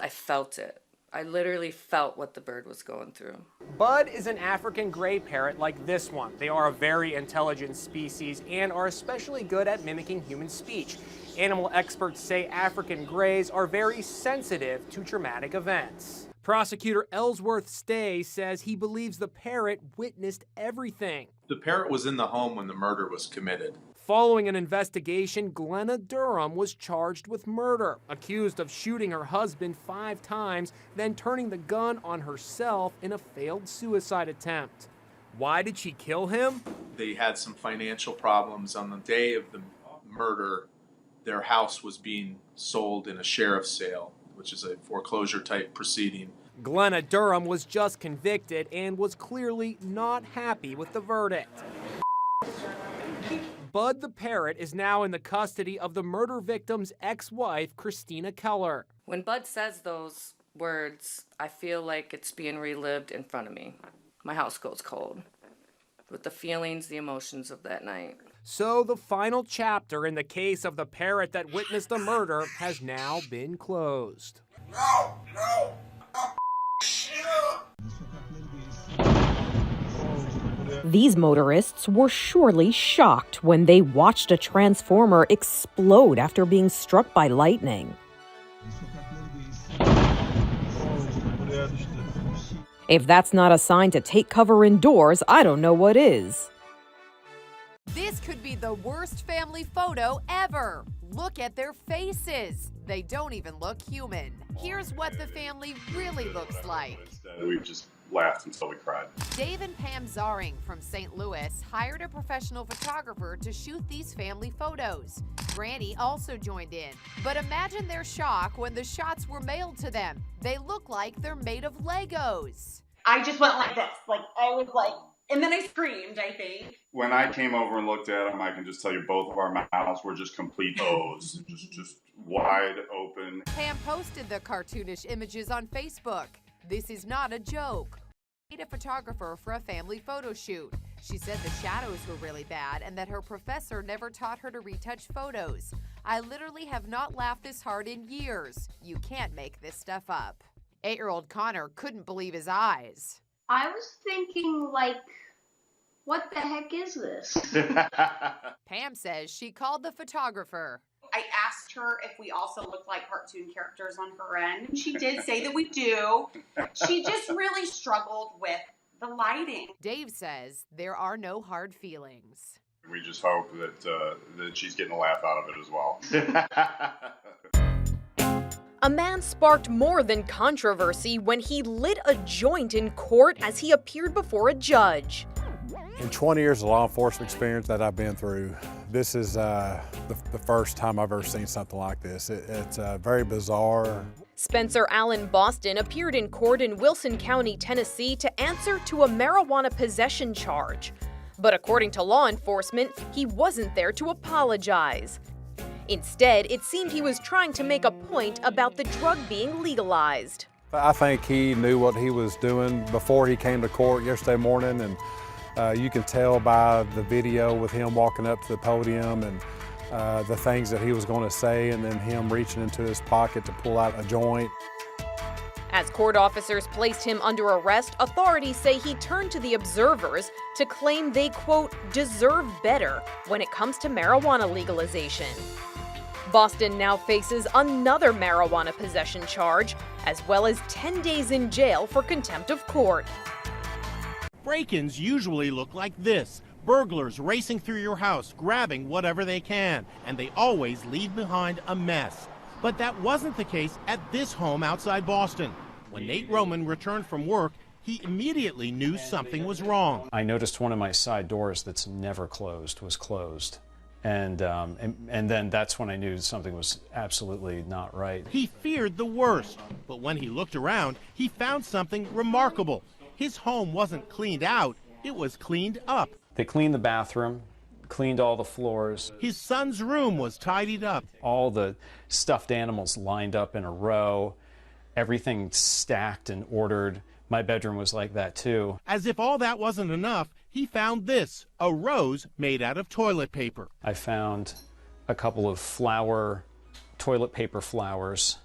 I felt it. I literally felt what the bird was going through. Bud is an African gray parrot like this one. They are a very intelligent species and are especially good at mimicking human speech. Animal experts say African grays are very sensitive to traumatic events. Prosecutor Ellsworth Stay says he believes the parrot witnessed everything. The parrot was in the home when the murder was committed. Following an investigation, Glenna Durham was charged with murder, accused of shooting her husband 5 times, then turning the gun on herself in a failed suicide attempt. Why did she kill him? They had some financial problems. On the day of the murder, their house was being sold in a sheriff's sale, which is a foreclosure type proceeding. Glenna Durham was just convicted and was clearly not happy with the verdict. Bud the parrot is now in the custody of the murder victim's ex-wife, Christina Keller. When Bud says those words, I feel like it's being relived in front of me. My house goes cold with the feelings, the emotions of that night. So the final chapter in the case of the parrot that witnessed the murder has now been closed. These motorists were surely shocked when they watched a transformer explode after being struck by lightning. If that's not a sign to take cover indoors, I don't know what is. This could be the worst family photo ever. Look at their faces. They don't even look human. Here's what the family really looks like. We just laughed until we cried. Dave and Pam Zaring from St. Louis hired a professional photographer to shoot these family photos. Granny also joined in. But imagine their shock when the shots were mailed to them. They look like they're made of Legos. I just went like this. I was like, and then I screamed, I think. When I came over and looked at them, I can just tell you both of our mouths were just complete O's. just wide open. Pam posted the cartoonish images on Facebook. This is not a joke. A photographer for a family photo shoot. She said the shadows were really bad and that her professor never taught her to retouch photos. I literally have not laughed this hard in years. You can't make this stuff up. 8-year-old Connor couldn't believe his eyes. I was thinking, what the heck is this? Pam says she called the photographer. I asked her if we also look like cartoon characters on her end. She did say that we do. She just really struggled with the lighting. Dave says there are no hard feelings. We just hope that she's getting a laugh out of it as well. A man sparked more than controversy when he lit a joint in court as he appeared before a judge. In 20 years of law enforcement experience that I've been through, this is the first time I've ever seen something like this. It's very bizarre. Spencer Allen Boston appeared in court in Wilson County, Tennessee to answer to a marijuana possession charge. But according to law enforcement, he wasn't there to apologize. Instead, it seemed he was trying to make a point about the drug being legalized. I think he knew what he was doing before he came to court yesterday morning, and you can tell by the video with him walking up to the podium and the things that he was going to say, and then him reaching into his pocket to pull out a joint. As court officers placed him under arrest, authorities say he turned to the observers to claim they, quote, deserve better when it comes to marijuana legalization. Boston now faces another marijuana possession charge, as well as 10 days in jail for contempt of court. Break-ins usually look like this. Burglars racing through your house, grabbing whatever they can, and they always leave behind a mess. But that wasn't the case at this home outside Boston. When Nate Roman returned from work, he immediately knew something was wrong. I noticed one of my side doors that's never closed was closed. And then that's when I knew something was absolutely not right. He feared the worst, but when he looked around, he found something remarkable. His home wasn't cleaned out, it was cleaned up. They cleaned the bathroom, cleaned all the floors. His son's room was tidied up. All the stuffed animals lined up in a row, everything stacked and ordered. My bedroom was like that too. As if all that wasn't enough, he found this, a rose made out of toilet paper. I found a couple of toilet paper flowers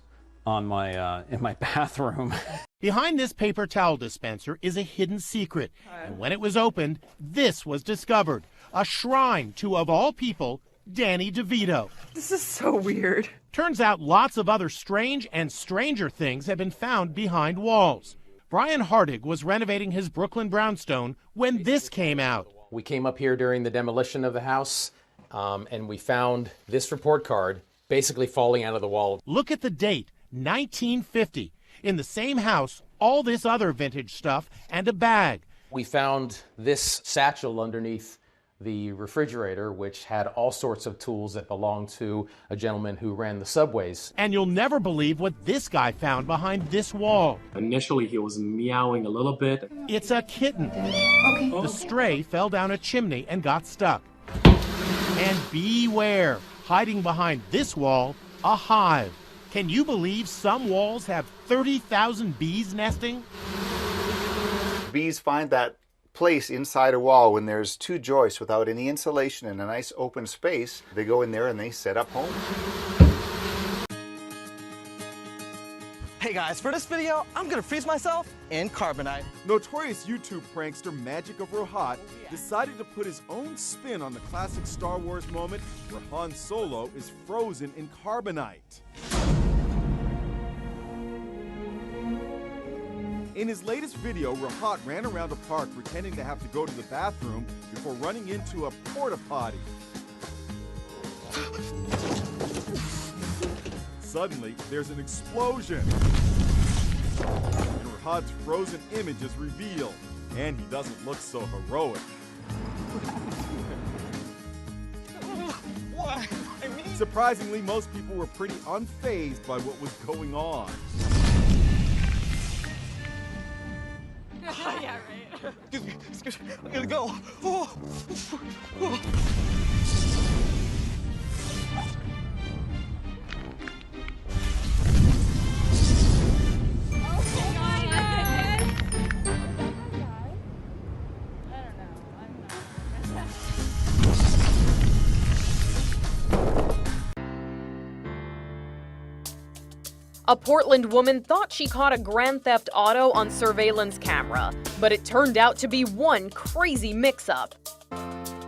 on my in my bathroom. Behind this paper towel dispenser is a hidden secret. And when it was opened, this was discovered. A shrine to, of all people, Danny DeVito. This is so weird. Turns out lots of other strange and stranger things have been found behind walls. Brian Hardig was renovating his Brooklyn brownstone when this came out. We came up here during the demolition of the house, and we found this report card basically falling out of the wall. Look at the date, 1950. In the same house, all this other vintage stuff and a bag. We found this satchel underneath the refrigerator, which had all sorts of tools that belonged to a gentleman who ran the subways. And you'll never believe what this guy found behind this wall. Initially, he was meowing a little bit. It's a kitten. Okay. The stray fell down a chimney and got stuck. And beware, hiding behind this wall, a hive. Can you believe some walls have 30,000 bees nesting? Bees find that place inside a wall when there's two joists without any insulation and a nice open space. They go in there and they set up home. Hey guys, for this video, I'm gonna freeze myself in Carbonite. Notorious YouTube prankster Magic of Rohat decided to put his own spin on the classic Star Wars moment where Han Solo is frozen in Carbonite. In his latest video, Rohat ran around a park pretending to have to go to the bathroom before running into a porta potty. Suddenly, there's an explosion. And Rohat's frozen image is revealed, and he doesn't look so heroic. Why? Surprisingly, most people were pretty unfazed by what was going on. Yeah, right. Excuse me, I gotta go. A Portland woman thought she caught a Grand Theft Auto on surveillance camera, but it turned out to be one crazy mix-up.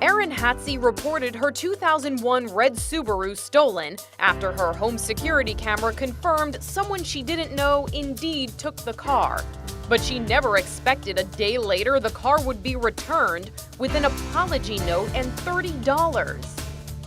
Erin Hatsey reported her 2001 red Subaru stolen after her home security camera confirmed someone she didn't know indeed took the car. But she never expected a day later the car would be returned with an apology note and $30.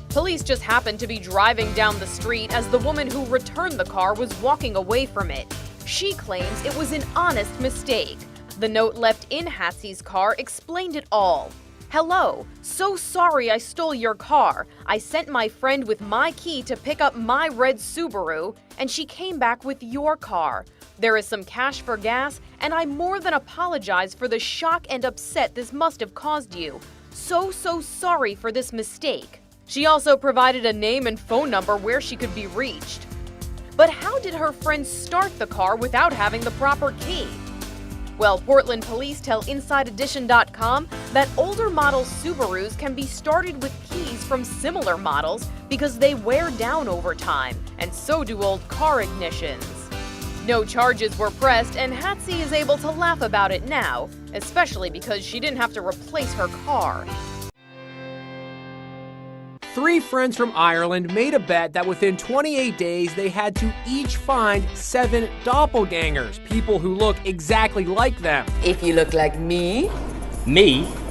Police just happened to be driving down the street as the woman who returned the car was walking away from it. She claims it was an honest mistake. The note left in Hatsey's car explained it all. "Hello, so sorry I stole your car. I sent my friend with my key to pick up my red Subaru, and she came back with your car. There is some cash for gas, and I more than apologize for the shock and upset this must have caused you. So sorry for this mistake." She also provided a name and phone number where she could be reached. But how did her friend start the car without having the proper key? Well, Portland police tell InsideEdition.com that older model Subarus can be started with keys from similar models because they wear down over time, and so do old car ignitions. No charges were pressed, and Hatsey is able to laugh about it now, especially because she didn't have to replace her car. 3 friends from Ireland made a bet that within 28 days they had to each find 7 doppelgangers, people who look exactly like them. If you look like me,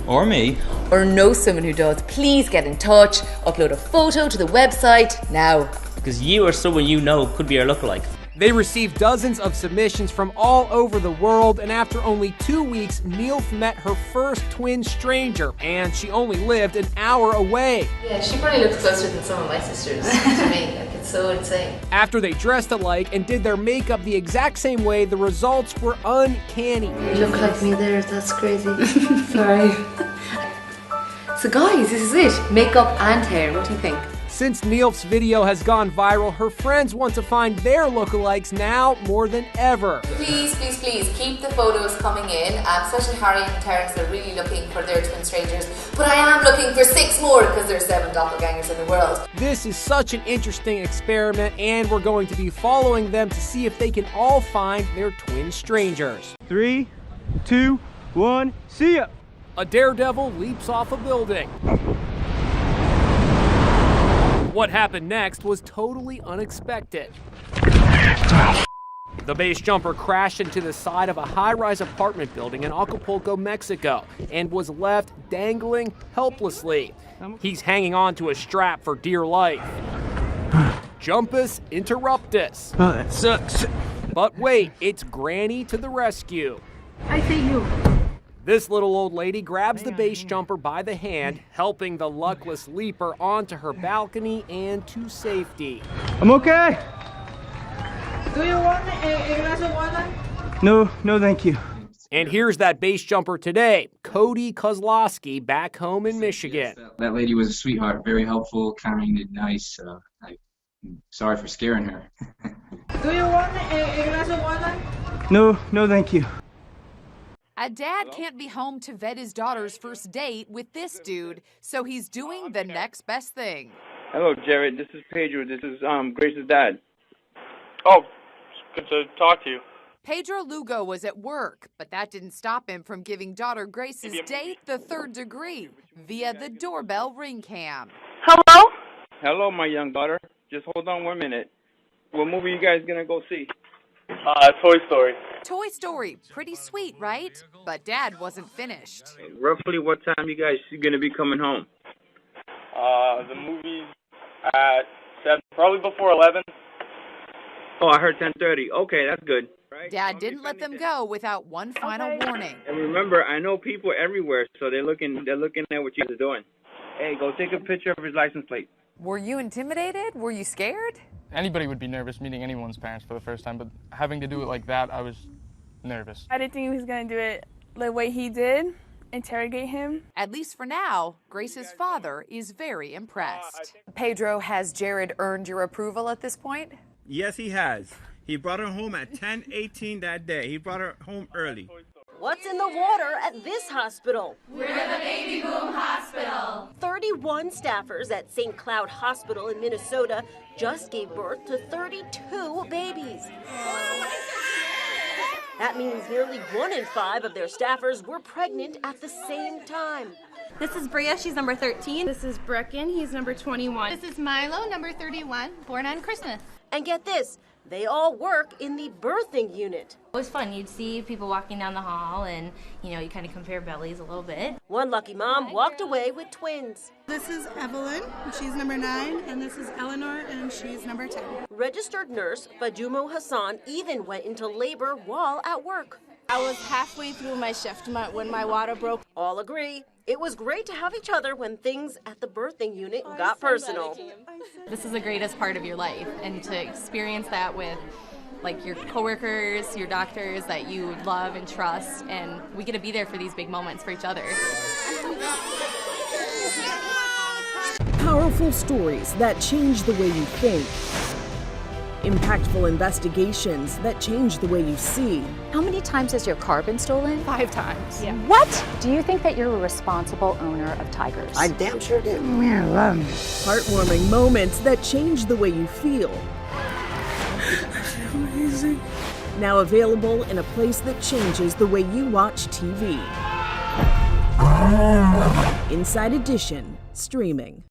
or me, or know someone who does, please get in touch, upload a photo to the website now. because you or someone you know could be our lookalike. They received dozens of submissions from all over the world, and after only 2 weeks, Nilf met her first twin stranger, and she only lived an hour away. Yeah, she probably looks closer than some of my sisters to me. Like, it's so insane. After they dressed alike and did their makeup the exact same way, the results were uncanny. You look like me there, that's crazy. Sorry. So guys, this is it. Makeup and hair, what do you think? Since Nilf's video has gone viral, her friends want to find their lookalikes now more than ever. Please, please, please keep the photos coming in. Especially Harry and Terence are really looking for their twin strangers. But I am looking for 6 more because there's 7 doppelgangers in the world. This is such an interesting experiment, and we're going to be following them to see if they can all find their twin strangers. 3, 2, 1, see ya! A daredevil leaps off a building. What happened next was totally unexpected. The base jumper crashed into the side of a high-rise apartment building in Acapulco, Mexico, and was left dangling helplessly. He's hanging on to a strap for dear life. Jumpus interruptus. Oh, that sucks. But wait, it's Granny to the rescue. I see you. This little old lady grabs the base jumper by the hand, helping the luckless leaper onto her balcony and to safety. I'm okay. Do you want a glass of water? No, thank you. And here's that base jumper today, Cody Kozlowski, back home in Michigan. That lady was a sweetheart, very helpful, kind, and nice. I'm sorry for scaring her. Do you want a glass of water? No, thank you. A dad can't be home to vet his daughter's first date with this dude, so he's doing the next best thing. Hello, Jared. This is Pedro. This is Grace's dad. Oh, good to talk to you. Pedro Lugo was at work, but that didn't stop him from giving daughter Grace's date the 3rd degree via the doorbell ring cam. Hello? Hello, my young daughter. Just hold on 1 minute. What movie you guys gonna go see? Toy Story. Toy Story, pretty sweet, right? But Dad wasn't finished. Roughly what time you guys gonna be coming home? The movie's at 7, probably before 11. Oh, I heard 10:30. Okay, that's good. Dad didn't let them go without one final warning. And remember, I know people everywhere, so they're looking at what you guys are doing. Hey, go take a picture of his license plate. Were you intimidated? Were you scared? Anybody would be nervous meeting anyone's parents for the first time, but having to do it like that, I was nervous. I didn't think he was going to do it the way he did, interrogate him. At least for now, Grace's father is very impressed. Pedro, has Jared earned your approval at this point? Yes, he has. He brought her home at 10:18 that day. He brought her home early. What's in the water at this hospital? We're the Baby Boom Hospital. 31 staffers at St. Cloud Hospital in Minnesota just gave birth to 32 babies. That means nearly 1 in 5 of their staffers were pregnant at the same time. This is Bria, she's number 13. This is Brecken, he's number 21. This is Milo, number 31, born on Christmas. And get this, they all work in the birthing unit. It was fun. You'd see people walking down the hall and, you kind of compare bellies a little bit. One lucky mom walked away with twins. This is Evelyn, she's number 9, and this is Eleanor, and she's number 10. Registered nurse Fajumo Hassan even went into labor while at work. I was halfway through my shift when my water broke. All agree. It was great to have each other when things at the birthing unit got personal. This is the greatest part of your life, and to experience that with your coworkers, your doctors that you love and trust, and we get to be there for these big moments for each other. Powerful stories that change the way you think. Impactful investigations that change the way you see. How many times has your car been stolen? 5 times. Yeah. What? Do you think that you're a responsible owner of tigers? I damn sure do. Yeah, love me. Heartwarming moments that change the way you feel. Amazing. Now available in a place that changes the way you watch TV. Inside Edition, streaming.